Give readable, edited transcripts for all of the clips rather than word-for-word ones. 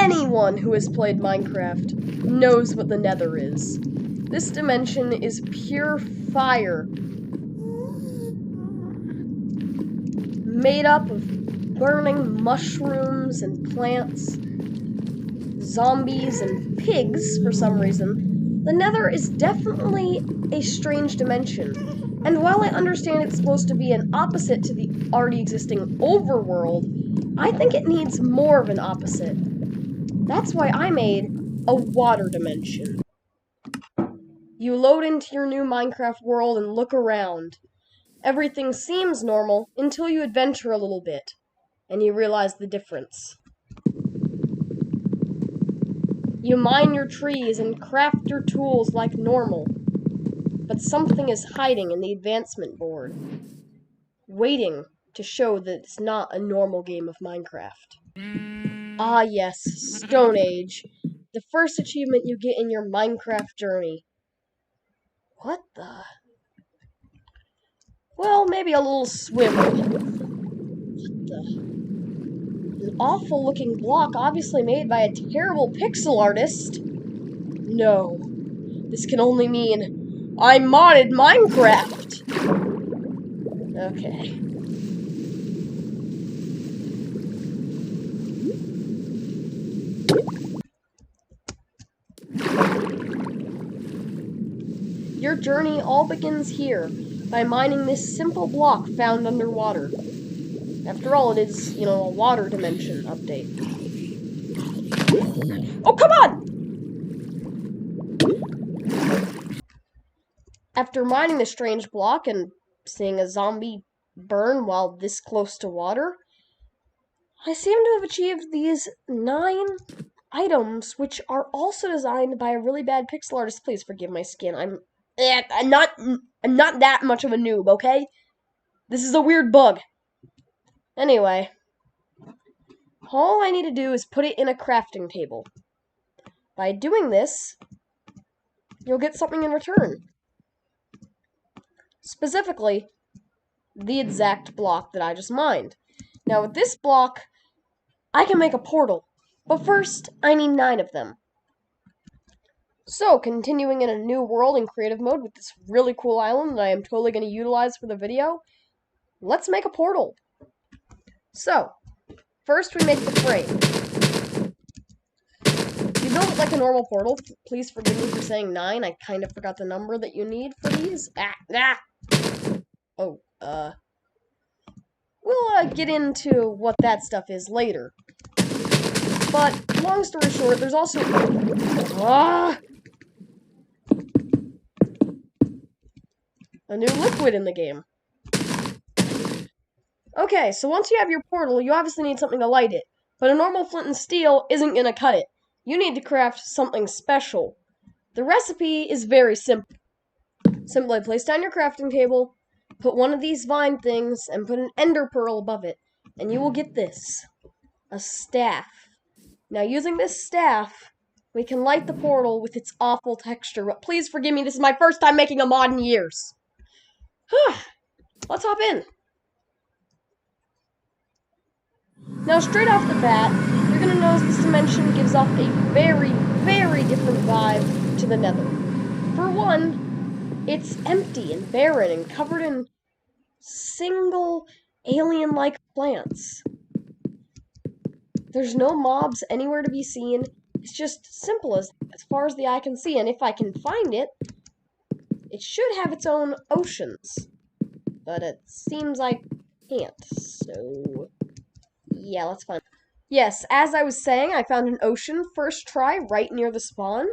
anyone who has played Minecraft knows what the Nether is. This dimension is pure fire, made up of burning mushrooms and plants, zombies and pigs for some reason. The Nether is definitely a strange dimension, and while I understand it's supposed to be an opposite to the already existing overworld, I think it needs more of an opposite. That's why I made a water dimension. You load into your new Minecraft world and look around. Everything seems normal until you adventure a little bit, and you realize the difference. You mine your trees and craft your tools like normal, but something is hiding in the advancement board, waiting to show that it's not a normal game of Minecraft. Ah yes, Stone Age, the first achievement you get in your Minecraft journey. What the? Well, maybe a little swimming. What the? An awful looking block obviously made by a terrible pixel artist. No, this can only mean I modded Minecraft. Okay. Your journey all begins here, by mining this simple block found underwater. After all, it is, a water dimension update. Oh, come on! After mining the strange block and seeing a zombie burn while this close to water, I seem to have achieved these 9 items, which are also designed by a really bad pixel artist. Please forgive my skin. I'm not that much of a noob, okay? This is a weird bug. Anyway, all I need to do is put it in a crafting table. By doing this, you'll get something in return. Specifically, the exact block that I just mined. Now, with this block, I can make a portal. But first, I need 9 of them. So, continuing in a new world in creative mode with this really cool island that I am totally going to utilize for the video, let's make a portal. So, first we make the frame. You build it like a normal portal. Please forgive me for saying 9. I kind of forgot the number that you need for these. We'll get into what that stuff is later. But, long story short, there's also... a new liquid in the game. Okay, so once you have your portal, you obviously need something to light it. But a normal flint and steel isn't going to cut it. You need to craft something special. The recipe is very simple. Simply place down your crafting table, put one of these vine things, and put an ender pearl above it. And you will get this. A staff. Now, using this staff, we can light the portal with its awful texture. But please forgive me, this is my first time making a mod in years. Let's hop in. Now, straight off the bat, you're going to notice this dimension gives off a very, very different vibe to the Nether. For one, it's empty and barren and covered in single alien-like plants. There's no mobs anywhere to be seen. It's just simple as far as the eye can see, and if I can find it, it should have its own oceans. But it seems I can't, so... yeah, let's find it. Yes, as I was saying, I found an ocean first try right near the spawn,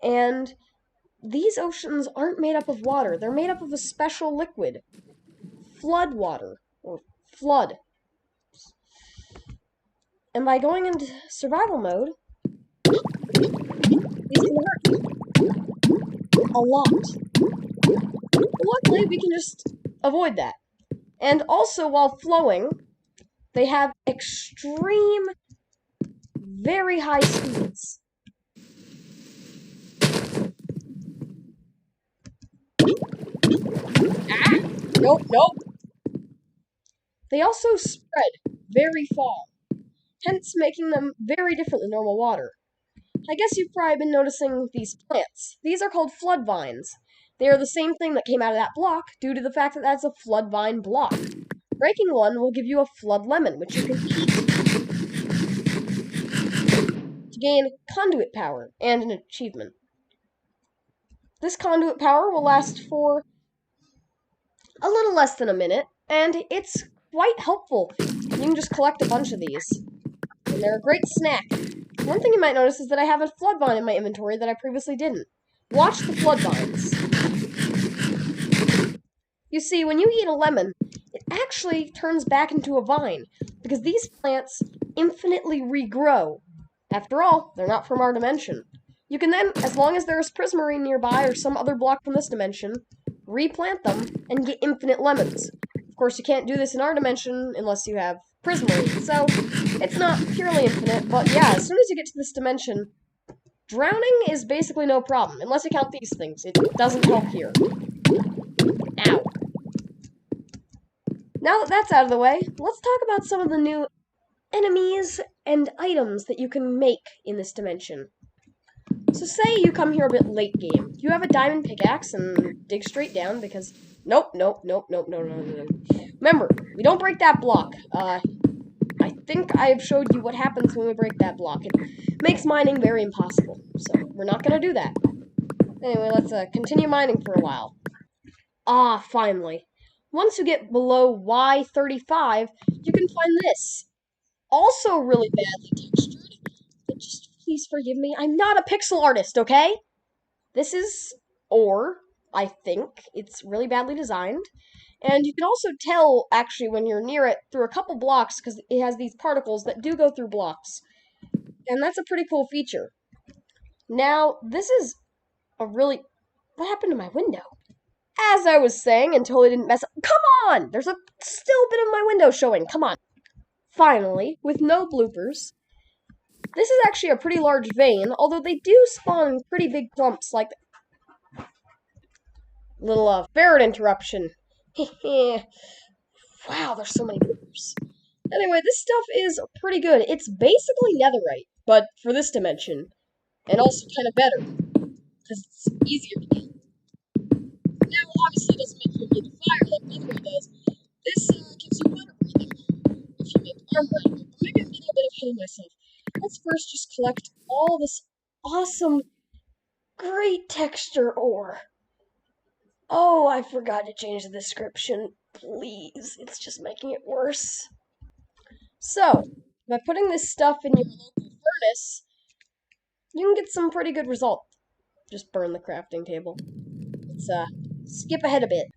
and these oceans aren't made up of water. They're made up of a special liquid. Flood water, or flood. And by going into survival mode, these can hurt a lot. But luckily, we can just avoid that. And also, while flowing, they have extreme, very high speeds. Nope. They also spread very far. hence making them very different than normal water. I guess you've probably been noticing these plants. These are called flood vines. They are the same thing that came out of that block due to the fact that that's a flood vine block. Breaking one will give you a flood lemon, which you can eat to gain conduit power and an achievement. This conduit power will last for a little less than a minute, and it's quite helpful. You can just collect a bunch of these, and they're a great snack. One thing you might notice is that I have a flood vine in my inventory that I previously didn't. Watch the flood vines. You see, when you eat a lemon, it actually turns back into a vine, because these plants infinitely regrow. After all, they're not from our dimension. You can then, as long as there is prismarine nearby or some other block from this dimension, replant them and get infinite lemons. Of course, you can't do this in our dimension unless you have prismarine, so it's not purely infinite, but yeah, as soon as you get to this dimension, drowning is basically no problem, unless you count these things. It doesn't help here. Ow. Now that that's out of the way, let's talk about some of the new enemies and items that you can make in this dimension. So say you come here a bit late game. You have a diamond pickaxe and dig straight down because... Nope. Remember, we don't break that block. I think I have showed you what happens when we break that block. It makes mining very impossible, so we're not going to do that. Anyway, let's continue mining for a while. Ah, finally. Once you get below Y35, you can find this. Also really badly textured. But just please forgive me. I'm not a pixel artist, okay? This is ore, I think. It's really badly designed. And you can also tell, actually, when you're near it through a couple blocks, because it has these particles that do go through blocks. And that's a pretty cool feature. Now, this is a really... What happened to my window? As I was saying, until it didn't mess up... Come on! There's a still bit of my window showing. Come on. Finally, with no bloopers, this is actually a pretty large vein, although they do spawn in pretty big clumps, like... Little, ferret interruption. Wow, there's so many bloopers. Anyway, this stuff is pretty good. It's basically netherite, but for this dimension. And also kind of better, because it's easier to get. Now, obviously, it doesn't make you immune to fire like netherite does. This gives you water breathing if you make armor out of it. But maybe I'm getting a bit ahead of myself. Let's first just collect all this awesome, great texture ore. Oh, I forgot to change the description. Please, it's just making it worse. So, by putting this stuff in your local furnace, you can get some pretty good results. Just burn the crafting table. Let's skip ahead a bit.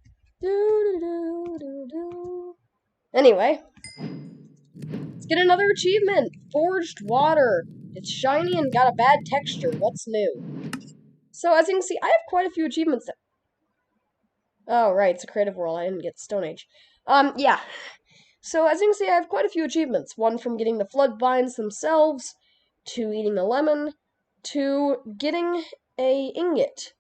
Anyway, let's get another achievement. Forged water. It's shiny and got a bad texture. What's new? So as you can see, I have quite a few achievements. Oh, right, it's a creative world. I didn't get Stone Age. Yeah. So as you can see, I have quite a few achievements. One from getting the flood vines themselves, to eating a lemon, to getting a ingot.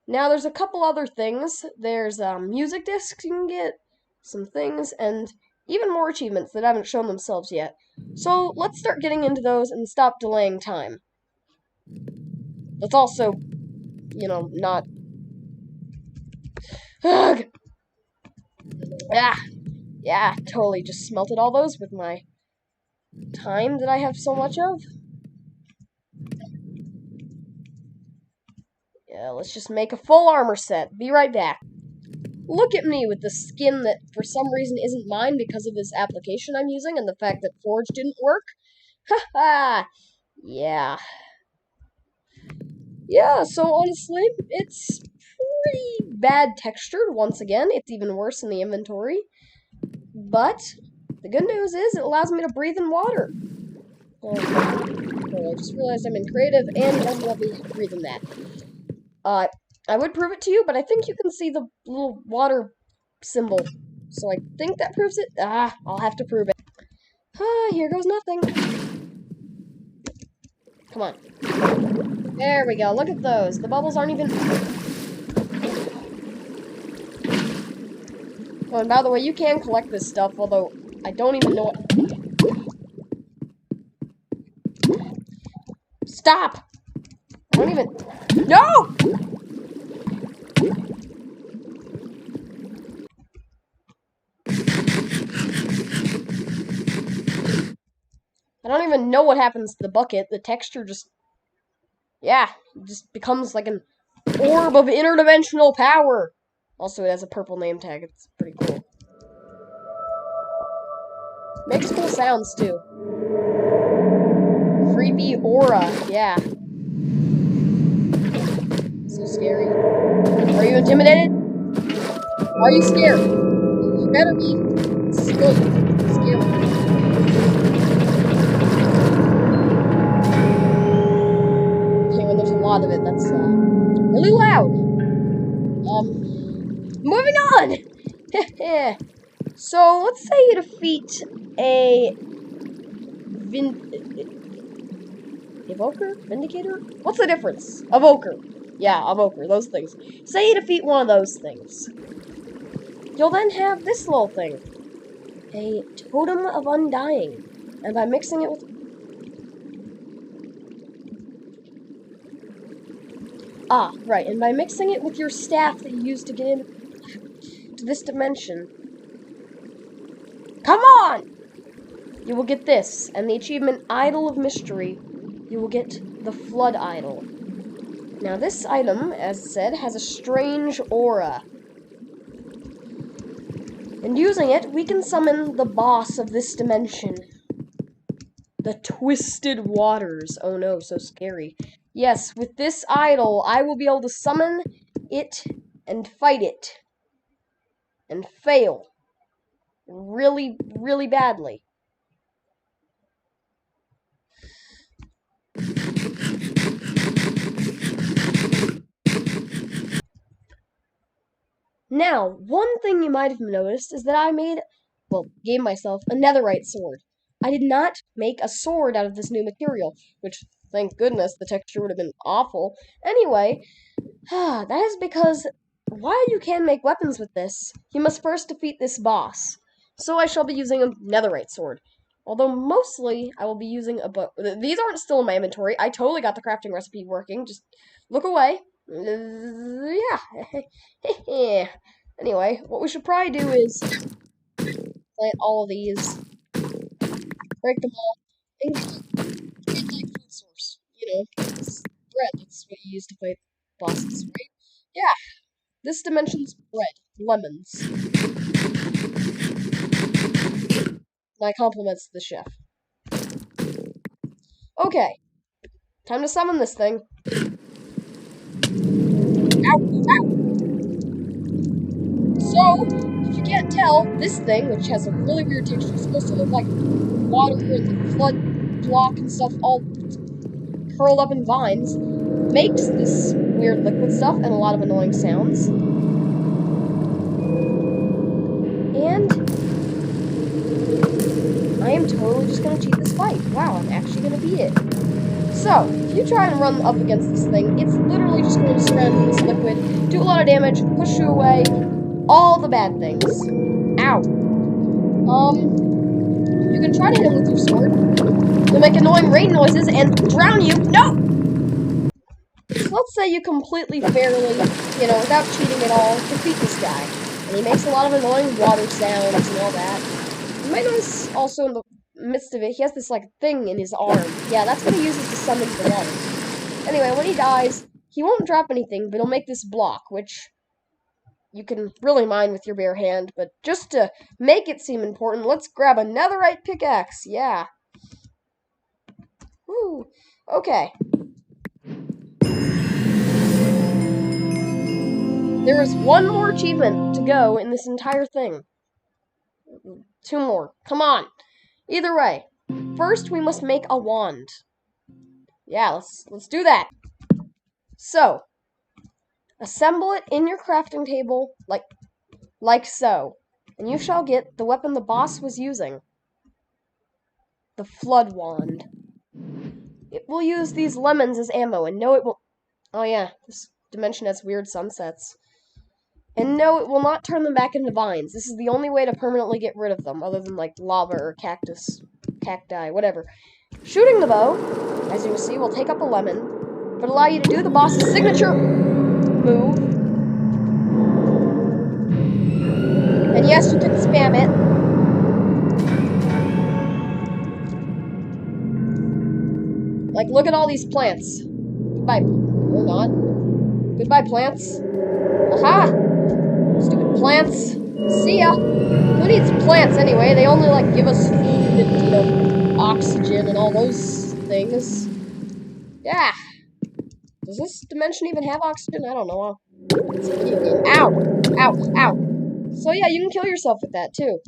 Now, there's a couple other things. There's music discs you can get, some things, and even more achievements that haven't shown themselves yet. So let's start getting into those and stop delaying time. Let's also, not... Ugh. Yeah, totally just smelted all those with my time that I have so much of. Yeah, let's just make a full armor set. Be right back. Look at me with the skin that for some reason isn't mine because of this application I'm using and the fact that Forge didn't work. Haha! Yeah. Yeah, so honestly, it's pretty bad textured once again. It's even worse in the inventory. But the good news is it allows me to breathe in water. Oh, I just realized I'm in creative and I'm going to be breathing that. I would prove it to you, but I think you can see the little water symbol. So I think that proves it. I'll have to prove it. Here goes nothing. Come on. There we go. Look at those. The bubbles aren't even... Oh, and by the way, you can collect this stuff, although I don't even know what... Stop! I don't even... No! I don't even know what happens to the bucket. The texture just... Yeah, it just becomes like an orb of interdimensional power. Also, it has a purple name tag. It's pretty cool. Makes cool sounds, too. Creepy aura, yeah. So scary. Are you intimidated? Are you scared? You better be. This is really scary. Okay, when there's a lot of it, that's really loud. Moving on! So, let's say you defeat a Evoker? Vindicator? What's the difference? Evoker. Yeah, Evoker, those things. Say you defeat one of those things. You'll then have this little thing. A Totem of Undying. And by mixing it with... Ah, right, and by mixing it with your staff that you use to get in to this dimension... Come on! You will get this, and the achievement Idol of Mystery, you will get the Flood Idol. Now this item, as said, has a strange aura. And using it, we can summon the boss of this dimension. The Twisted Waters. Oh no, so scary. Yes, with this idol, I will be able to summon it and fight it. And fail. Really, really badly. Now, one thing you might have noticed is that I gave myself a netherite sword. I did not make a sword out of this new material, which, thank goodness, the texture would have been awful. Anyway, that is because while you can make weapons with this, you must first defeat this boss. So I shall be using a netherite sword. Although mostly I will be using a bow. These aren't still in my inventory. I totally got the crafting recipe working. Just look away. Yeah. Anyway, what we should probably do is plant all of these, break them all, and get like food source. You know, it's bread. That's what you use to fight bosses, right? Yeah. This dimension's bread. Lemons. My compliments to the chef. Okay. Time to summon this thing. Ow! Ow! So, if you can't tell, this thing, which has a really weird texture, it's supposed to look like water and flood block and stuff all curled up in vines, makes this weird liquid stuff and a lot of annoying sounds. And I am totally just going to cheat this fight. Wow, I'm actually going to beat it. So, if you try and run up against this thing, it's literally just going to surround you with this liquid, do a lot of damage, push you away, all the bad things. Ow. You can try to hit him with your sword. They'll make annoying rain noises and drown you. No! So let's say you completely fairly, without cheating at all, defeat this guy. And he makes a lot of annoying water sounds and all that. You might notice also in the midst of it, he has this, thing in his arm. Yeah, that's what he uses to summon the water. Anyway, when he dies, he won't drop anything, but he'll make this block, which you can really mine with your bare hand, but just to make it seem important, let's grab a netherite pickaxe. Yeah. Woo. Okay. There is one more achievement to go in this entire thing. 2 more. Come on. Either way. First, we must make a wand. Yeah, let's do that. So, assemble it in your crafting table like so. And you shall get the weapon the boss was using. The Flood Wand. It will use these lemons as ammo, and no, it will... Oh yeah, this dimension has weird sunsets. And no, it will not turn them back into vines. This is the only way to permanently get rid of them, other than, lava or cacti, whatever. Shooting the bow as you can see, will take up a lemon, but allow you to do the boss's signature move. And yes, you can spam it. Like, look at all these plants. Goodbye. Or not. Goodbye, plants. Aha! Stupid plants. See ya. Who needs plants anyway? They only, like, give us food and, you know, oxygen and all those things. Yeah. Does this dimension even have oxygen? I don't know. It's a video game. Ow! Ow! Ow! So yeah, you can kill yourself with that, too.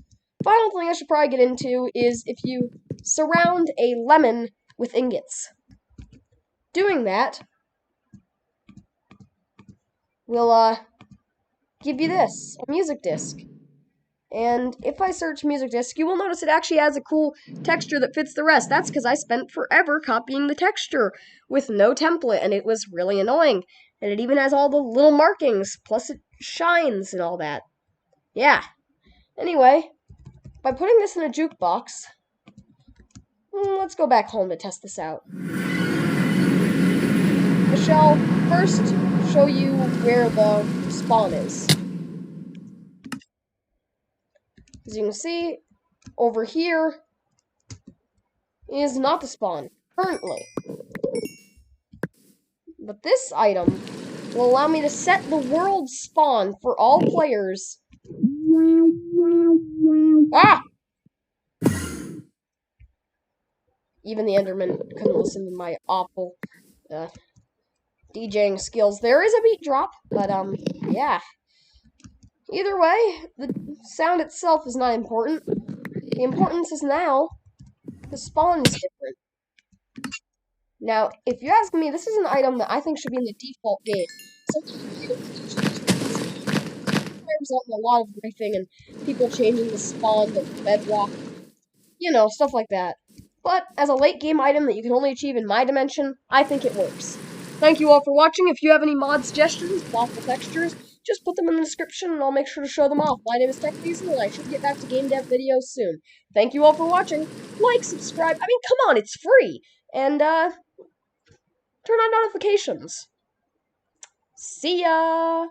Final thing I should probably get into is if you surround a lemon with ingots. Doing that will, give you this, a music disc. And if I search music disc, you will notice it actually has a cool texture that fits the rest. That's because I spent forever copying the texture with no template, and it was really annoying. And it even has all the little markings, plus it shines and all that. Yeah. Anyway, by putting this in a jukebox, let's go back home to test this out. I shall first show you where the spawn is. As you can see, over here is not the spawn, currently. But this item will allow me to set the world spawn for all players. Ah! Even the Enderman couldn't listen to my awful DJing skills. There is a beat drop, but yeah. Either way, the sound itself is not important. The importance is now the spawn is different. Now, if you ask me, this is an item that I think should be in the default game. Result in a lot of griefing and people changing the spawn to bedrock, you know, stuff like that. But as a late game item that you can only achieve in my dimension, I think it works. Thank you all for watching. If you have any mod suggestions, awful textures, just put them in the description and I'll make sure to show them off. My name is Weasel and I should get back to game dev videos soon. Thank you all for watching. Like, subscribe, I mean, come on, it's free. And, turn on notifications. See ya!